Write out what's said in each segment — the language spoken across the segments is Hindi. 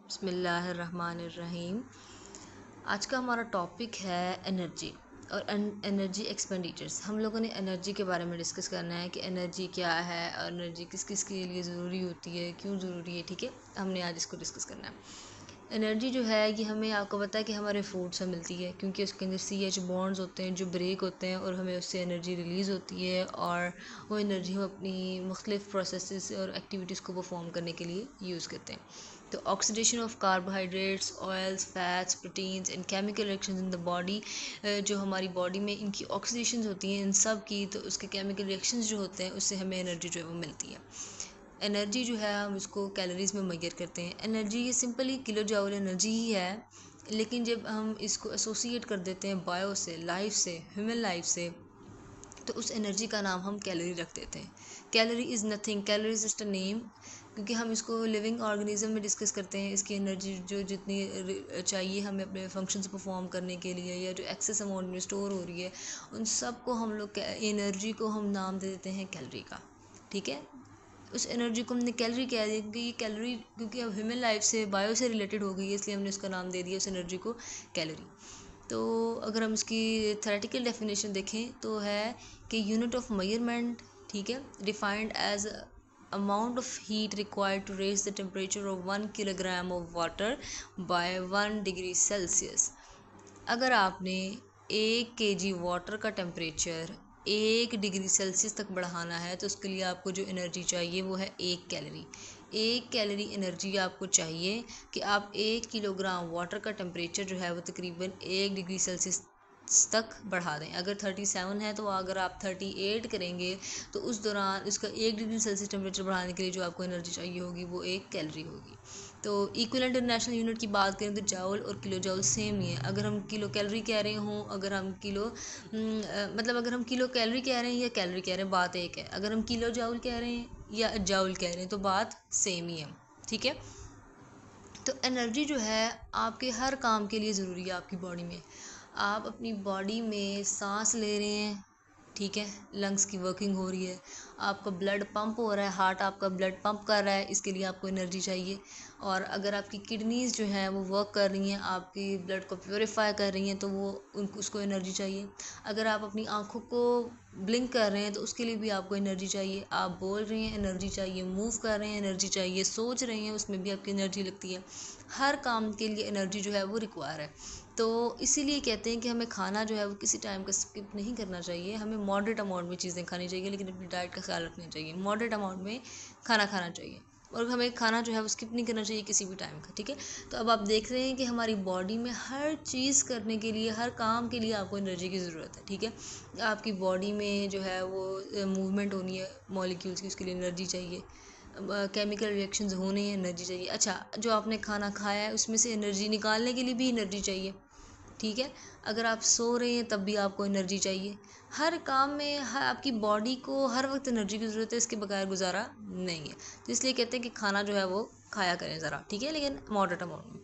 बिस्मिल्लाहिर्रहमानिर्रहीम। आज का हमारा टॉपिक है एनर्जी और एनर्जी एक्सपेंडिचर्स। हम लोगों ने एनर्जी के बारे में डिस्कस करना है कि एनर्जी क्या है और एनर्जी किस किस के लिए ज़रूरी होती है, क्यों ज़रूरी है। ठीक है, हमने आज इसको डिस्कस करना है। एनर्जी जो है ये हमें, आपको पता है कि हमारे फूड से मिलती है, क्योंकि उसके अंदर CH बॉन्ड्स होते हैं जो ब्रेक होते हैं और हमें उससे एनर्जी रिलीज़ होती है, और वो एनर्जी हम अपनी मुख्तलिफ़ प्रोसेसेस और एक्टिविटीज़ को परफॉर्म करने के लिए यूज़ करते हैं। तो oxidation of carbohydrates, oils, fats, proteins and chemical reactions in the body, जो हमारी बॉडी में इनकी ऑक्सीडेशन होती हैं इन सब की, तो उसके केमिकल रिएक्शंस जो होते हैं उससे हमें एनर्जी जो है वो मिलती है। एनर्जी जो है हम इसको कैलोरीज़ में मेजर करते हैं। एनर्जी ये सिंपली किलो जूल एनर्जी ही है, लेकिन जब हम इसको एसोसिएट कर देते हैं बायो से, लाइफ से, ह्यूमन लाइफ से, तो उस एनर्जी का नाम हम कैलोरी रख देते हैं। Calorie is nothing, calorie is just a name, क्योंकि हम इसको लिविंग ऑर्गेनिज्म में डिस्कस करते हैं। इसकी एनर्जी जो जितनी चाहिए हमें अपने फंक्शंस परफॉर्म करने के लिए, या जो एक्सेस अमाउंट में स्टोर हो रही है, उन सब को हम लोग एनर्जी को हम नाम दे देते हैं कैलोरी का। ठीक है, उस एनर्जी को हमने कैलोरी कह दिया, क्योंकि ये कैलोरी, क्योंकि अब ह्यूमन लाइफ से, बायो से रिलेटेड हो गई है, इसलिए हमने उसका नाम दे दिया उस एनर्जी को कैलोरी। तो अगर हम इसकी थेरेटिकल डेफिनेशन देखें तो है कि यूनिट ऑफ मेजरमेंट, ठीक है, defined as amount of heat required to raise the temperature of 1 kilogram of water by 1 degree Celsius. अगर आपने 1 kg वाटर का टेम्परेचर 1 डिग्री सेल्सियस तक बढ़ाना है, तो उसके लिए आपको जो एनर्जी चाहिए वो है 1 कैलोरी। 1 कैलोरी एनर्जी आपको चाहिए कि आप 1 किलोग्राम वाटर का टेम्परेचर जो है वो तकरीबन 1 डिग्री सेल्सियस तक बढ़ा दें। अगर 37 है तो अगर आप 38 करेंगे, तो उस दौरान उसका 1 डिग्री सेल्सियस टेम्परेचर बढ़ाने के लिए जो आपको एनर्जी चाहिए होगी वो 1 कैलोरी होगी। तो इक्विवेलेंट इंटरनेशनल यूनिट की बात करें तो जाउल और किलो जाउल सेम ही है। अगर हम किलो कैलोरी कह रहे हों, अगर हम मतलब अगर हम किलो कैलोरी कह रहे हैं या कैलोरी कह रहे हैं, बात एक है। अगर हम किलो जाउल कह रहे हैं या जाउल कह रहे हैं तो बात सेम ही है। ठीक है, तो एनर्जी जो है आपके हर काम के लिए ज़रूरी है। आपकी बॉडी में, आप अपनी बॉडी में सांस ले रहे हैं, ठीक है, लंग्स की वर्किंग हो रही है, आपका ब्लड पंप हो रहा है, हार्ट आपका ब्लड पंप कर रहा है, इसके लिए आपको एनर्जी चाहिए। और अगर आपकी किडनीज़ जो हैं वो वर्क कर रही हैं, आपकी ब्लड को प्योरीफाई कर रही हैं, तो वो उसको एनर्जी चाहिए। अगर आप अपनी आँखों को ब्लिंक कर रहे हैं तो उसके लिए भी आपको एनर्जी चाहिए। आप बोल रहे हैं, एनर्जी चाहिए। मूव कर रहे हैं, एनर्जी चाहिए। सोच रहे हैं, उसमें भी आपकी एनर्जी लगती है। हर काम के लिए एनर्जी जो है वो रिक्वायर है। तो इसीलिए कहते हैं कि हमें खाना जो है वो किसी टाइम का स्किप नहीं करना चाहिए। हमें मॉडरेट अमाउंट में चीज़ें खानी चाहिए, लेकिन अपनी डाइट का ख्याल रखना चाहिए। मॉडरेट अमाउंट में खाना खाना चाहिए, और हमें खाना जो है वो स्किप नहीं करना चाहिए किसी भी टाइम का। ठीक है, तो अब आप देख रहे हैं कि हमारी बॉडी में हर चीज़ करने के लिए, हर काम के लिए आपको एनर्जी की ज़रूरत है। ठीक है, आपकी बॉडी में जो है वो मूवमेंट होनी है मॉलिक्यूल्स की, उसके लिए एनर्जी चाहिए। केमिकल रिएक्शंस होने हैं, एनर्जी चाहिए। अच्छा, जो आपने खाना खाया है उसमें से एनर्जी निकालने के लिए भी एनर्जी चाहिए। ठीक है, अगर आप सो रहे हैं तब भी आपको एनर्जी चाहिए। हर काम में आपकी बॉडी को हर वक्त एनर्जी की ज़रूरत है, इसके बगैर गुजारा नहीं है। तो इसलिए कहते हैं कि खाना जो है वो खाया करें ज़रा, ठीक है, लेकिन मॉडरेट अमाउंट में।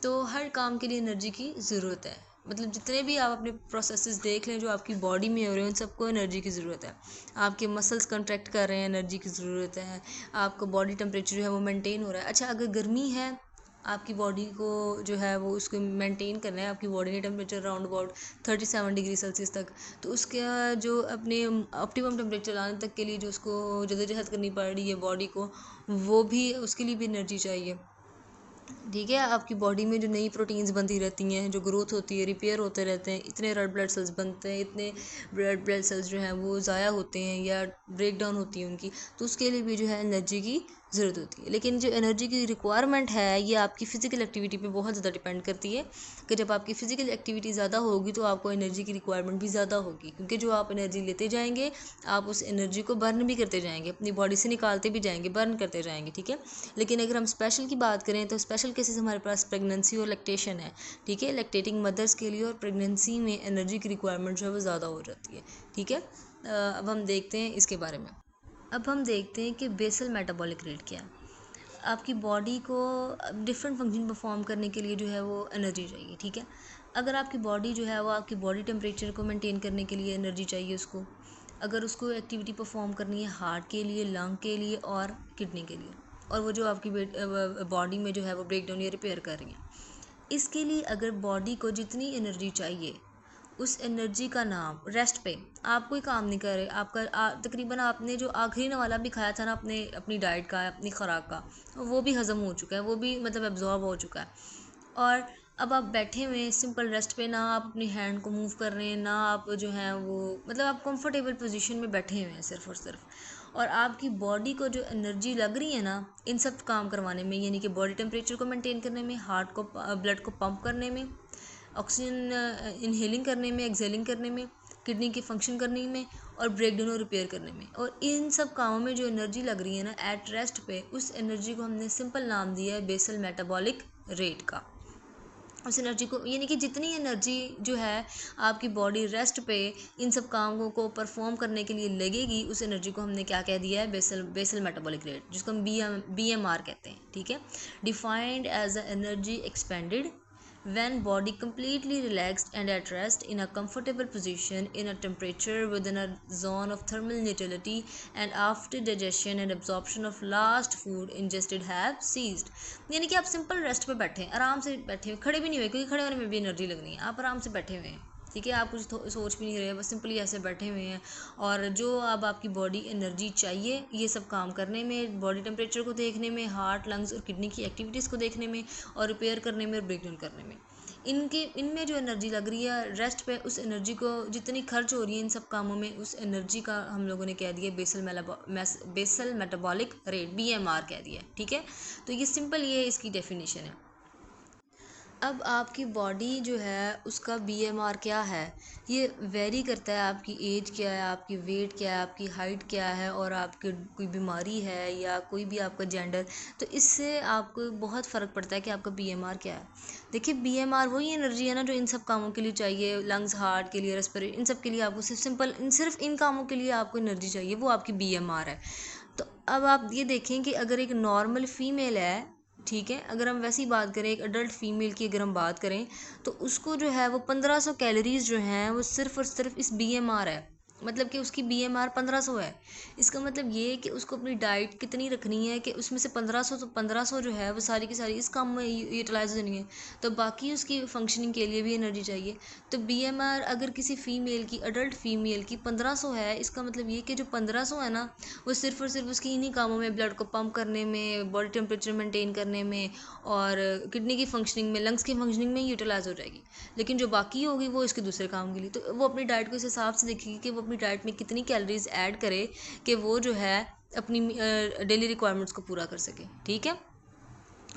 तो हर काम के लिए एनर्जी की ज़रूरत है। मतलब जितने भी आप अपने प्रोसेसेस देख लें जो आपकी बॉडी में हो रहे हैं, उन सबको एनर्जी की ज़रूरत है। आपके मसल्स कंट्रैक्ट कर रहे हैं, एनर्जी की ज़रूरत है। आपका बॉडी टेम्परेचर जो है वो मेंटेन हो रहा है। अच्छा, अगर गर्मी है, आपकी बॉडी को जो है वो उसको मेंटेन करना है, आपकी बॉडी ने temperature around about 37 degree Celsius तक, तो उसका जो अपने ऑप्टिमम टेम्परेचर लाने तक के लिए जो उसको जद्दोजहद करनी पड़ रही है बॉडी को, वो भी, उसके लिए भी एनर्जी चाहिए। ठीक है, आपकी बॉडी में जो नई प्रोटीन्स बनती रहती हैं, जो ग्रोथ होती है, रिपेयर होते रहते हैं, इतने रेड ब्लड सेल्स बनते हैं, इतने रेड ब्लड सेल्स जो हैं वो ज़ाया होते हैं या ब्रेक डाउन होती है उनकी, तो उसके लिए भी जो है एनर्जी की ज़रूरत होती है। लेकिन जो एनर्जी की रिक्वायरमेंट है ये आपकी फ़िज़िकल एक्टिविटी पे बहुत ज़्यादा डिपेंड करती है, कि जब आपकी फ़िज़िकल एक्टिविटी ज़्यादा होगी तो आपको एनर्जी की रिक्वायरमेंट भी ज़्यादा होगी, क्योंकि जो आप एनर्जी लेते जाएंगे आप उस एनर्जी को बर्न भी करते जाएंगे, अपनी बॉडी से निकालते भी जाएंगे, बर्न करते जाएंगे। ठीक है, लेकिन अगर हम स्पेशल की बात करें तो स्पेशल केसेस हमारे पास प्रेगनेंसी और लैक्टेशन है। ठीक है, लैक्टेटिंग मदर्स के लिए और प्रेगनेंसी में एनर्जी की रिक्वायरमेंट जो है वो ज़्यादा हो जाती है। ठीक है, अब हम देखते हैं इसके बारे में। अब हम देखते हैं कि बेसल मेटाबॉलिक रेट क्या है। आपकी बॉडी को डिफरेंट फंक्शन परफॉर्म करने के लिए जो है वो एनर्जी चाहिए। ठीक है, अगर आपकी बॉडी जो है वो आपकी बॉडी टेम्परेचर को मेंटेन करने के लिए एनर्जी चाहिए उसको, अगर उसको एक्टिविटी परफॉर्म करनी है हार्ट के लिए, लंग के लिए और किडनी के लिए, और वो जो आपकी बॉडी में जो है वो ब्रेक डाउन या रिपेयर कर रही हैं। इसके लिए अगर बॉडी को जितनी एनर्जी चाहिए, उस एनर्जी का नाम रेस्ट पे आप कोई काम नहीं कर रहे, आपका तकरीबन आपने जो आखिरी वाला भी खाया था ना अपनी डाइट का, अपनी खुराक का, वो भी हज़म हो चुका है, वो भी मतलब एब्जॉर्ब हो चुका है। और अब आप बैठे हुए हैं सिंपल रेस्ट पे, ना आप अपनी हैंड को मूव कर रहे हैं, ना आप जो है वो मतलब आप कंफर्टेबल पोजीशन में बैठे हुए हैं सिर्फ और सिर्फ। और आपकी बॉडी को जो एनर्जी लग रही है ना इन सब काम करवाने में, यानी कि बॉडी टेम्परेचर को मेंटेन करने में, हार्ट को ब्लड को पंप करने में, ऑक्सीजन इनहेलिंग करने में, एक्सहेलिंग करने में, किडनी की फंक्शन करने में, और ब्रेक डाउन और रिपेयर करने में, और इन सब कामों में जो एनर्जी लग रही है ना एट रेस्ट पे, उस एनर्जी को हमने सिंपल नाम दिया है बेसल मेटाबॉलिक रेट का। उस एनर्जी को, यानी कि जितनी एनर्जी जो है आपकी बॉडी रेस्ट पे इन सब कामों को परफॉर्म करने के लिए लगेगी, उस एनर्जी को हमने क्या कह दिया है, बेसल मेटाबॉलिक रेट, जिसको हम BMR कहते हैं। ठीक है, defined as a energy expended when body completely relaxed and at rest in a comfortable position in a temperature within a zone of thermal neutrality and after digestion and absorption of last food ingested have ceased। यानी कि आप सिंपल रेस्ट पे बैठे हैं, आराम से बैठे हुए, खड़े भी नहीं हुए क्योंकि खड़े होने में भी एनर्जी लगनी है, आप आराम से बैठे हुए हैं। ठीक है, आप कुछ सोच भी नहीं रहे, बस सिंपली ऐसे बैठे हुए हैं, और जो अब आपकी बॉडी एनर्जी चाहिए ये सब काम करने में, बॉडी टेम्परेचर को देखने में, हार्ट लंग्स और किडनी की एक्टिविटीज़ को देखने में, और रिपेयर करने में और ब्रेक डाउन करने में, इनमें जो एनर्जी लग रही है रेस्ट पे, उस एनर्जी को जितनी खर्च हो रही है इन सब कामों में, उस एनर्जी का हम लोगों ने कह दिया बेसल मेटाबॉलिक रेट, BMR कह दिया। ठीक है, तो ये सिंपल ये इसकी डेफिनेशन है। अब आपकी बॉडी जो है उसका BMR क्या है, ये वेरी करता है, आपकी एज क्या है, आपकी वेट क्या है, आपकी हाइट क्या है, और आपकी कोई बीमारी है या कोई भी आपका जेंडर, तो इससे आपको बहुत फ़र्क पड़ता है कि आपका BMR क्या है। देखिए, BMR वही एनर्जी है ना जो इन सब कामों के लिए चाहिए, लंग्स, हार्ट के लिए, रेस्पिरेटरी, इन सब के लिए आपको सिर्फ इन कामों के लिए आपको एनर्जी चाहिए, वो आपकी BMR है। तो अब आप ये देखें कि अगर एक नॉर्मल फीमेल है, ठीक है, अगर हम वैसी बात करें, एक अडल्ट फीमेल की अगर हम बात करें, तो उसको जो है वो 1500 कैलोरीज जो हैं वो सिर्फ और सिर्फ इस BMR है, मतलब कि उसकी BMR 1500 है। इसका मतलब ये है कि उसको अपनी डाइट कितनी रखनी है कि उसमें से 1500 जो है वो सारी की सारी इस काम में यूटिलाइज होनी है, तो बाकी उसकी फंक्शनिंग के लिए भी एनर्जी चाहिए। तो BMR अगर किसी फ़ीमेल की, अडल्ट फ़ीमेल की 1500 है, इसका मतलब ये कि जो 1500 है ना वो सिर्फ और सिर्फ उसकी इन्हीं कामों में, ब्लड को पंप करने में, बॉडी टेम्परेचर मेंटेन करने में, और किडनी की फंक्शनिंग में, लंग्स की फंक्शनिंग में यूटिलाइज हो जाएगी। लेकिन जो बाकी होगी वो इसके दूसरे काम के लिए, तो वो अपनी डाइट को इस हिसाब से देखेगी कि वो अपनी डाइट में कितनी कैलोरीज ऐड करे कि वो जो है अपनी डेली रिक्वायरमेंट्स को पूरा कर सके। ठीक है,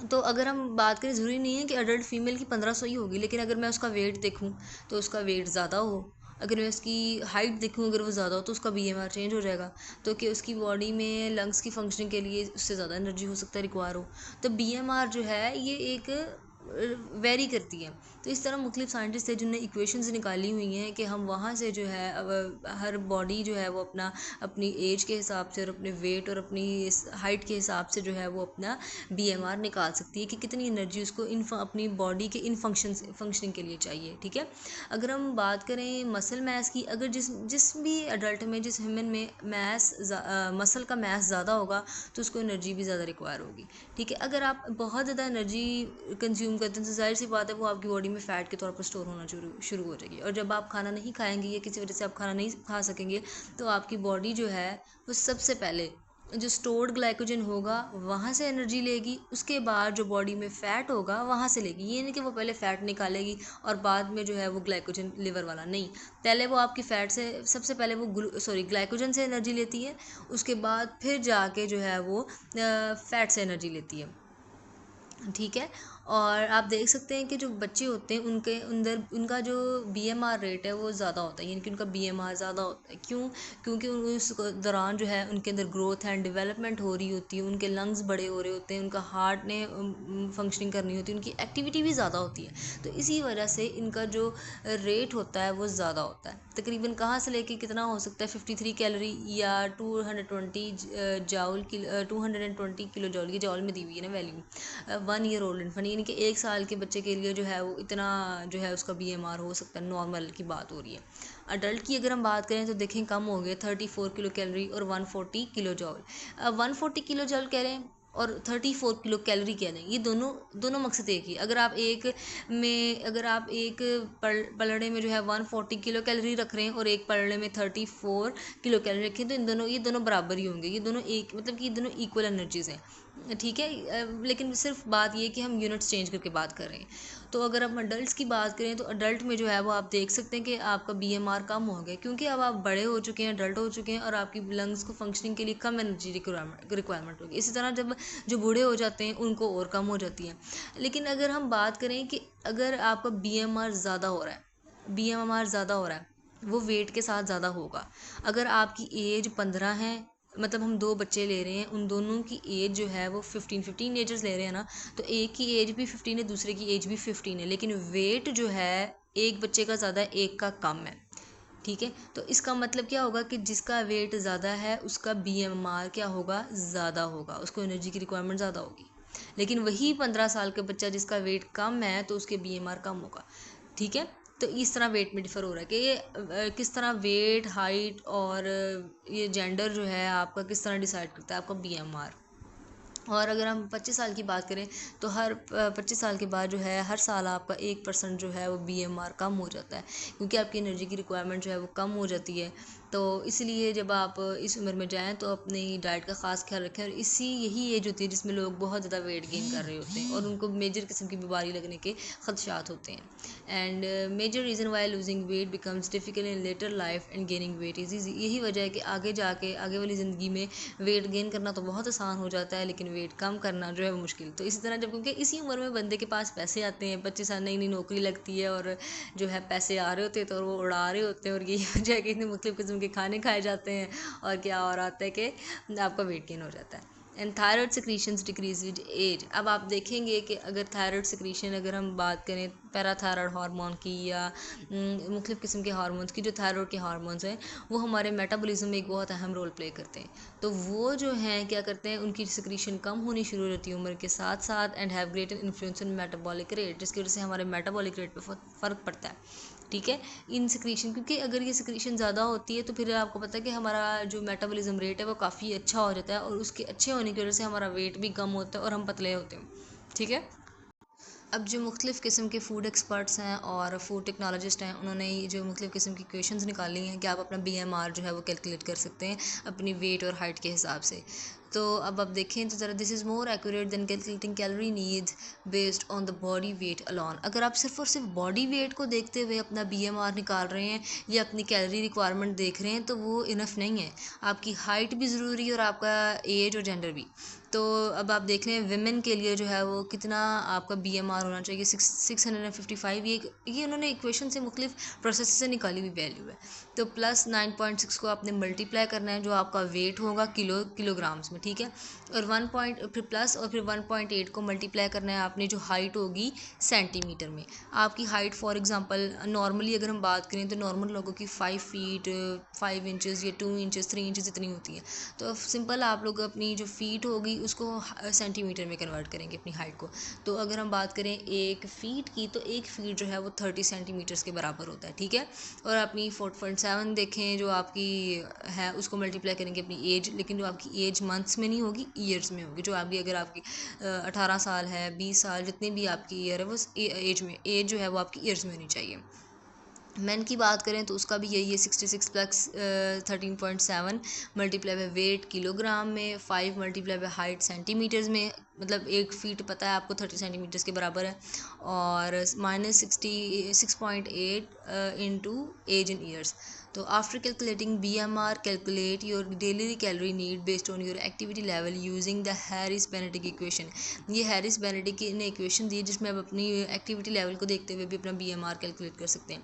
तो अगर हम बात करें, ज़रूरी नहीं है कि अडल्ट फीमेल की 1500 ही होगी, लेकिन अगर मैं उसका वेट देखूँ तो उसका वेट ज़्यादा हो, अगर मैं उसकी हाइट देखूँ अगर वो ज़्यादा हो तो उसका BMR चेंज हो जाएगा, तो कि उसकी बॉडी में लंग्स की फंक्शनिंग के लिए उससे ज़्यादा एनर्जी हो सकता है रिक्वायर हो। तो BMR जो है ये एक वेरी करती है। तो इस तरह मुख्तलिफ साइंटिस्ट थे जिनने इक्वेशंस निकाली हुई हैं कि हम वहाँ से जो है अब हर बॉडी जो है वो अपनी एज के हिसाब से और अपने वेट और अपनी हाइट के हिसाब से जो है वो अपना BMR निकाल सकती है कि कितनी एनर्जी उसको अपनी बॉडी के इन फंक्शनिंग के लिए चाहिए। ठीक है, अगर हम बात करें मसल मैस की, अगर जिस भी अडल्ट में, जिस ह्यूमन में मसल का मैस ज़्यादा होगा तो उसको एनर्जी भी ज़्यादा रिक्वायर होगी। ठीक है, अगर आप बहुत ज़्यादा एनर्जी कंज्यूम करते हैं तो जाहिर सी बात है वो आपकी बॉडी में फ़ैट के तौर पर स्टोर होना शुरू हो जाएगी, और जब आप खाना नहीं खाएंगे या किसी वजह से आप खाना नहीं खा सकेंगे तो आपकी बॉडी जो है वो सबसे पहले जो स्टोर्ड ग्लाइकोजन होगा वहाँ से एनर्जी लेगी, उसके बाद जो बॉडी में फ़ैट होगा वहाँ से लेगी। ये नहीं कि वो पहले फ़ैट निकालेगी और बाद में जो है वो ग्लाइकोजन लिवर वाला, नहीं, पहले वो आपकी फ़ैट से, सबसे पहले वो ग्लाइकोजन से एनर्जी लेती है, उसके बाद फिर जाके जो है वो फ़ैट से एनर्जी लेती है। ठीक है, और आप देख सकते हैं कि जो बच्चे होते हैं उनके अंदर उनका जो BMR रेट है वो ज़्यादा होता है, यानी कि उनका BMR ज़्यादा होता है। क्यों? क्योंकि उस दौरान जो है उनके अंदर ग्रोथ एंड डेवलपमेंट हो रही होती है, उनके लंग्स बड़े हो रहे होते हैं, उनका हार्ट ने फंक्शनिंग करनी होती है, उनकी एक्टिविटी भी ज़्यादा होती है, तो इसी वजह से इनका जो रेट होता है वो ज़्यादा होता है। तकरीबन कहाँ से लेके कितना हो सकता है, 53 कैलोरी या 220 जाउल की 220 किलो जॉल, ये जॉल में दी हुई है ना वैल्यू, 1 ईयर ओल्ड इन्फेंट, यानी कि 1 साल के बच्चे के लिए जो है वो इतना जो है उसका BMR हो सकता है, नॉर्मल की बात हो रही है। अडल्ट की अगर हम बात करें तो देखें कम हो गए, 34 किलो कैलोरी और 140 किलो जॉल। 140 किलो जॉल कह रहे हैं और 34 किलो कैलोरी कह लें, ये दोनों मकसद एक ही। अगर आप एक पलड़े में जो है 140 किलो कैलोरी रख रहे हैं और एक पलड़े में 34 किलो कैलोरी रखें, तो ये दोनों बराबर ही होंगे, ये दोनों एक मतलब कि ये दोनों इक्वल एनर्जीज हैं, ठीक है। लेकिन सिर्फ बात ये कि हम यूनिट्स चेंज करके बात कर रहे हैं। तो अगर हम अडल्ट की बात करें तो अडल्ट में जो है वो आप देख सकते हैं कि आपका BMR कम हो गया, क्योंकि अब आप बड़े हो चुके हैं, अडल्ट हो चुके हैं, और आपकी लंग्स को फंक्शनिंग के लिए कम एनर्जी रिक्वायरमेंट होगी। इसी तरह जब जो बूढ़े हो जाते हैं उनको और कम हो जाती है। लेकिन अगर हम बात करें कि अगर आपका BMR ज़्यादा हो रहा है, BMR ज़्यादा हो रहा है, वो वेट के साथ ज़्यादा होगा। अगर आपकी एज 15 है, मतलब हम 2 बच्चे ले रहे हैं, उन दोनों की एज जो है वो 15 ईयर्स ले रहे हैं ना, तो एक की एज भी 15 है, दूसरे की एज भी 15 है, लेकिन वेट जो है एक बच्चे का ज़्यादा एक का कम है, ठीक है। तो इसका मतलब क्या होगा कि जिसका वेट ज़्यादा है उसका BMR क्या होगा, ज़्यादा होगा, उसको एनर्जी की रिक्वायरमेंट ज़्यादा होगी। लेकिन वही 15 साल का बच्चा जिसका वेट कम है तो उसके BMR कम होगा, ठीक है। तो इस तरह वेट में डिफ़र हो रहा है कि ये किस तरह वेट, हाइट और ये जेंडर जो है आपका किस तरह डिसाइड करता है आपका BMR। और अगर हम 25 साल की बात करें तो हर 25 साल के बाद जो है हर साल आपका 1% जो है वो BMR कम हो जाता है, क्योंकि आपकी एनर्जी की रिक्वायरमेंट जो है वो कम हो जाती है। तो इसलिए जब आप इस उम्र में जाएं तो अपनी डाइट का ख़ास ख्याल रखें, और यही एज होती है जिसमें लोग बहुत ज़्यादा वेट गेन कर रहे होते हैं और उनको मेजर किस्म की बीमारी लगने के खदशात होते हैं। And major reason why losing weight becomes difficult in later life and gaining weight is easy. यही वजह है कि आगे वाली ज़िंदगी में वेट गेन करना तो बहुत आसान हो जाता है, लेकिन वेट कम करना जो है वो मुश्किल। तो इसी तरह जब क्योंकि इसी उम्र में बंदे के पास पैसे आते हैं, 25 साल नई नई नौकरी लगती है और जो है पैसे आ रहे होते हैं तो वो उड़ा रहे होते हैं, और यही वजह है कि इतने मुख्तलिफ़ किस्म के खाने खाए जाते हैं, और क्या और आता है कि आपका वेट गेन हो जाता है। And thyroid secretions decrease with age. अब आप देखेंगे कि अगर थायराइड सिक्रीशन, अगर हम बात करें पैराथायराइड हार्मोन की या मुख्तलिफ़ किस्म के हार्मोन्स की, जो थायराइड के हार्मोन्स हैं वो हमारे मेटाबॉलिज्म में एक बहुत अहम रोल प्ले करते हैं। तो वो जो हैं क्या करते हैं, उनकी सिक्रीशन कम होनी शुरू हो जाती है उम्र के साथ साथ, and have greater influence in metabolic rate, जिसकी वजह से हमारे मेटाबॉलिक रेट पर फ़र्क पड़ता है, ठीक है। इन सिक्रीशन, क्योंकि अगर ये सिक्रीशन ज़्यादा होती है तो फिर आपको पता है कि हमारा जो मेटाबॉलिज्म रेट है वो काफ़ी अच्छा हो जाता है, और उसके अच्छे होने की वजह से हमारा वेट भी कम होता है और हम पतले होते हैं, ठीक है। अब जो मुख्तलिफ़ किस्म के फ़ूड एक्सपर्ट्स हैं और फूड टेक्नोलॉजिस्ट हैं, उन्होंने ये जो मुख्तलिफ़ किस्म की इक्वेशंस निकाली हैं कि आप अपना BMR जो है वो कैलकुलेट कर सकते हैं अपनी वेट और हाइट के हिसाब से। तो अब आप देखें तो ज़रा, this is more accurate than calculating calorie needs based on the body weight alone. अगर आप सिर्फ और सिर्फ बॉडी वेट को देखते हुए अपना BMR निकाल रहे हैं या अपनी कैलोरी रिक्वायरमेंट देख रहे हैं तो वो इनफ नहीं है। आपकी हाइट भी ज़रूरी है और आपका एज और जेंडर भी। तो अब आप देख लें विमेन के लिए जो है वो कितना आपका BMR होना चाहिए, 655। ये उन्होंने इक्वेशन से मुख्तलिफ प्रोसेस से निकाली हुई वैल्यू है। तो प्लस 9.6 को आपने मल्टीप्लाई करना है, जो आपका वेट होगा किलोग्राम्स में, ठीक है। और 1 फिर प्लस और फिर 1.8 को मल्टीप्लाई करना है आपने, जो हाइट होगी सेंटीमीटर में। आपकी हाइट फॉर एग्जांपल नॉर्मली अगर हम बात करें तो नॉर्मल लोगों की 5 फीट 5 इंचज़ या 2 इंचज़ 3 इंचज़ इतनी होती है। तो सिंपल आप लोग अपनी जो फीट होगी उसको सेंटीमीटर में कन्वर्ट करेंगे अपनी हाइट को। तो अगर हम बात करें 1 फीट की, तो 1 फीट जो है वो 30 सेंटीमीटर्स के बराबर होता है, ठीक है। और अपनी 4.7 देखें जो आपकी है, उसको मल्टीप्लाई करेंगे अपनी एज, लेकिन जो आपकी एज मंथ्स में नहीं होगी, ईयर्स में होगी। जो आपकी अगर आपकी 18 साल है, 20 साल, जितनी भी आपकी ईयर है वो एज जो है वो आपकी ईयर्स में होनी चाहिए। मैन की बात करें तो उसका भी यही है, 66 plus 13.7 multiply by weight kilogram में, 5 मल्टीप्लाई बाय हाइट सेंटीमीटर्स में, मतलब 1 फीट पता है आपको 30 सेंटीमीटर्स के बराबर है, और -66.8 इंटू एज इन ईयर्स। तो after calculating BMR, calculate your daily calorie need based on your activity level using the Harris Benedict equation. ये हैरिस बेनेडिक्ट ने इक्वेशन दी है जिसमें आप अपनी एक्टिविटी लेवल को देखते हुए भी अपना BMR कैलकुलेट कर सकते हैं।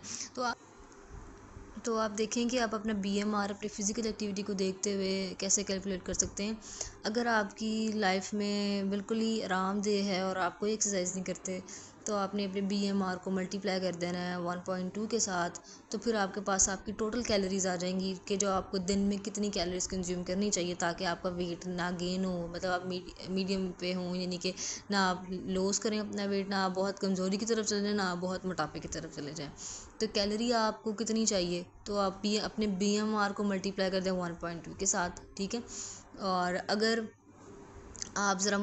तो आप देखें कि आप अपना BMR अपनी फ़िज़िकल एक्टिविटी को देखते हुए कैसे कैलकुलेट कर सकते हैं। अगर आपकी लाइफ में बिल्कुल ही आरामदेह है और आप कोई एक्सरसाइज नहीं करते, तो आपने अपने BMR को मल्टीप्लाई कर देना है 1.2 के साथ। तो फिर आपके पास आपकी टोटल कैलोरीज आ जाएंगी कि जो आपको दिन में कितनी कैलोरीज कंज्यूम करनी चाहिए ताकि आपका वेट ना गेन हो, मतलब आप मीडियम पे हों, यानी कि ना आप लॉस करें अपना वेट, ना आप बहुत कमज़ोरी की तरफ चले जाएँ, ना आप बहुत मोटापे की तरफ चले जाएँ। तो कैलोरी आपको कितनी चाहिए, तो आप अपने BMR को मल्टीप्लाई कर दें 1.2 के साथ, ठीक है। और अगर आप ज़रा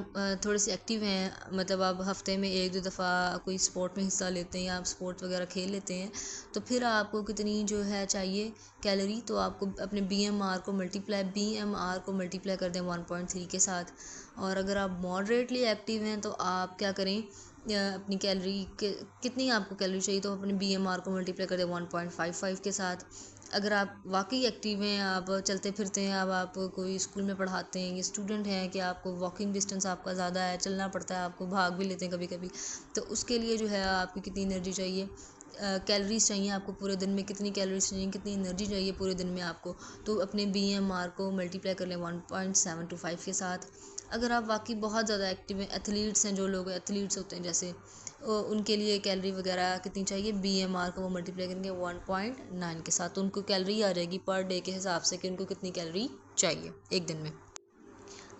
थोड़े से एक्टिव हैं, मतलब आप हफ़्ते में 1-2 दफ़ा कोई स्पोर्ट में हिस्सा लेते हैं या आप स्पोर्ट्स वगैरह खेल लेते हैं, तो फिर आपको कितनी जो है चाहिए कैलोरी, तो आपको अपने बीएमआर को मल्टीप्लाई कर दें 1.3 के साथ। और अगर आप मॉडरेटली एक्टिव हैं तो आप क्या करें, अपनी कैलोरी के कितनी आपको कैलोरी चाहिए तो अपने बीएमआर को मल्टीप्लाई कर दें 1.55 के साथ। अगर आप वाकई एक्टिव हैं, आप चलते फिरते हैं, अब आप कोई स्कूल में पढ़ाते हैं, ये स्टूडेंट हैं कि आपको वॉकिंग डिस्टेंस आपका ज़्यादा है, चलना पड़ता है, आपको भाग भी लेते हैं कभी कभी, तो उसके लिए जो है आपकी कितनी एनर्जी चाहिए, कैलोरीज चाहिए आपको पूरे दिन में, कितनी कैलोरीज चाहिए, कितनी एनर्जी चाहिए पूरे दिन में आपको, तो अपने बीएमआर को मल्टीप्लाई कर लें 1.725 के साथ। अगर आप वाकई बहुत ज़्यादा एक्टिव हैं, एथलीट्स हैं, जो लोग एथलीट्स होते हैं जैसे, उनके लिए कैलोरी वगैरह कितनी चाहिए, बीएमआर को वो मल्टीप्लाई करेंगे 1.9 के साथ, तो उनको कैलोरी आ जाएगी पर डे के हिसाब से कि उनको कितनी कैलोरी चाहिए एक दिन में।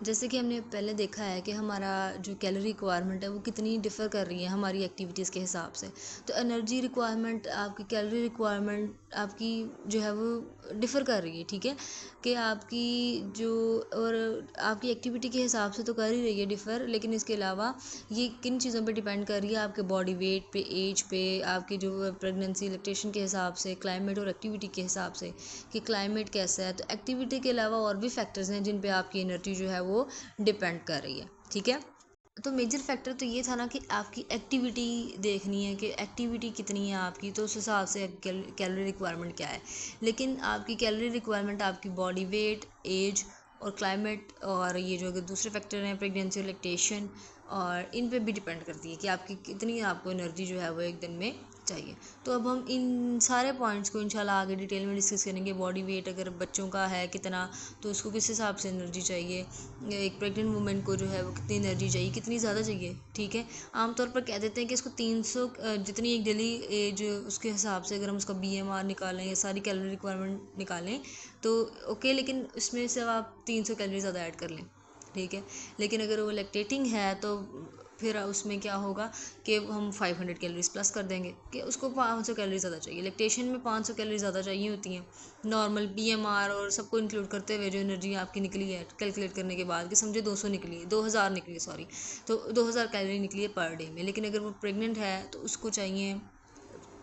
जैसे कि हमने पहले देखा है कि हमारा जो कैलोरी रिक्वायरमेंट है वो कितनी डिफ़र कर रही है हमारी एक्टिविटीज़ के हिसाब से, तो एनर्जी रिक्वायरमेंट आपकी कैलोरी रिक्वायरमेंट आपकी जो है वो डिफ़र कर रही है, ठीक है, कि आपकी जो और आपकी एक्टिविटी के हिसाब से तो कर ही रही है डिफ़र, लेकिन इसके अलावा ये किन चीज़ों पे डिपेंड कर रही है, आपके बॉडी वेट पे, एज पे, आपकी जो प्रेगनेंसी लैक्टेशन के हिसाब से, क्लाइमेट और एक्टिविटी के हिसाब से कि क्लाइमेट कैसा है, तो एक्टिविटी के अलावा और भी फैक्टर्स हैं जिन पे आपकी एनर्जी जो है वो डिपेंड कर रही है, ठीक है। तो मेजर फैक्टर तो ये था ना कि आपकी एक्टिविटी देखनी है कि एक्टिविटी कितनी है आपकी, तो उस हिसाब से कैलोरी रिक्वायरमेंट क्या है, लेकिन आपकी कैलोरी रिक्वायरमेंट आपकी बॉडी वेट, एज और क्लाइमेट और ये जो दूसरे फैक्टर हैं प्रेगनेंसी और लैक्टेशन, और इन पे भी डिपेंड करती है कि आपकी कितनी आपको एनर्जी जो है वो एक दिन में चाहिए। तो अब हम इन सारे पॉइंट्स को इंशाल्लाह आगे डिटेल में डिस्कस करेंगे। बॉडी वेट अगर बच्चों का है कितना, तो उसको किस हिसाब से एनर्जी चाहिए, एक प्रेग्नेंट वुमेन को जो है वो कितनी एनर्जी चाहिए, कितनी ज़्यादा चाहिए, ठीक है। आमतौर पर कह देते हैं कि इसको 300 जितनी एक डेली एज उसके हिसाब से अगर हम उसका बीएमआर निकालें या सारी कैलोरी रिक्वायरमेंट निकालें तो ओके, लेकिन इसमें से आप 300 कैलोरी ज़्यादा ऐड कर लें, ठीक है। लेकिन अगर वो लैक्टेटिंग है तो फिर उसमें क्या होगा कि हम 500 कैलोरीज प्लस कर देंगे कि उसको 500 कैलोरी ज़्यादा चाहिए। लैक्टेशन में 500 कैलोरी ज़्यादा चाहिए होती हैं नॉर्मल बीएमआर और सबको इंक्लूड करते हुए, जो एनर्जी आपकी निकली है कैलकुलेट करने के बाद कि समझे 200 निकली है, 2000 निकली है, सॉरी, तो 2000 कैलोरी निकली है पर डे में। लेकिन अगर वो प्रेग्नेंट है तो उसको चाहिए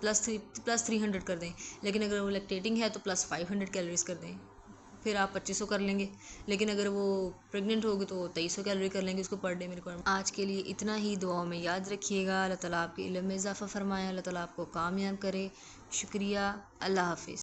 प्लस 300 कर दें, लेकिन अगर वो लैक्टेटिंग है तो प्लस 500 कैलोरीज कर दें, फिर आप 2500 कर लेंगे। लेकिन अगर वो प्रेग्नेंट होगी तो 2300 कैलोरी कर लेंगे उसको पर डे में रिक्वायरमेंट। आज के लिए इतना ही, दुआओं में याद रखिएगा। अल्लाह ताला आपके इल्म में इजाफ़ा फरमाए, अल्लाह ताला आपको कामयाब करे। शुक्रिया, अल्लाह हाफिज़।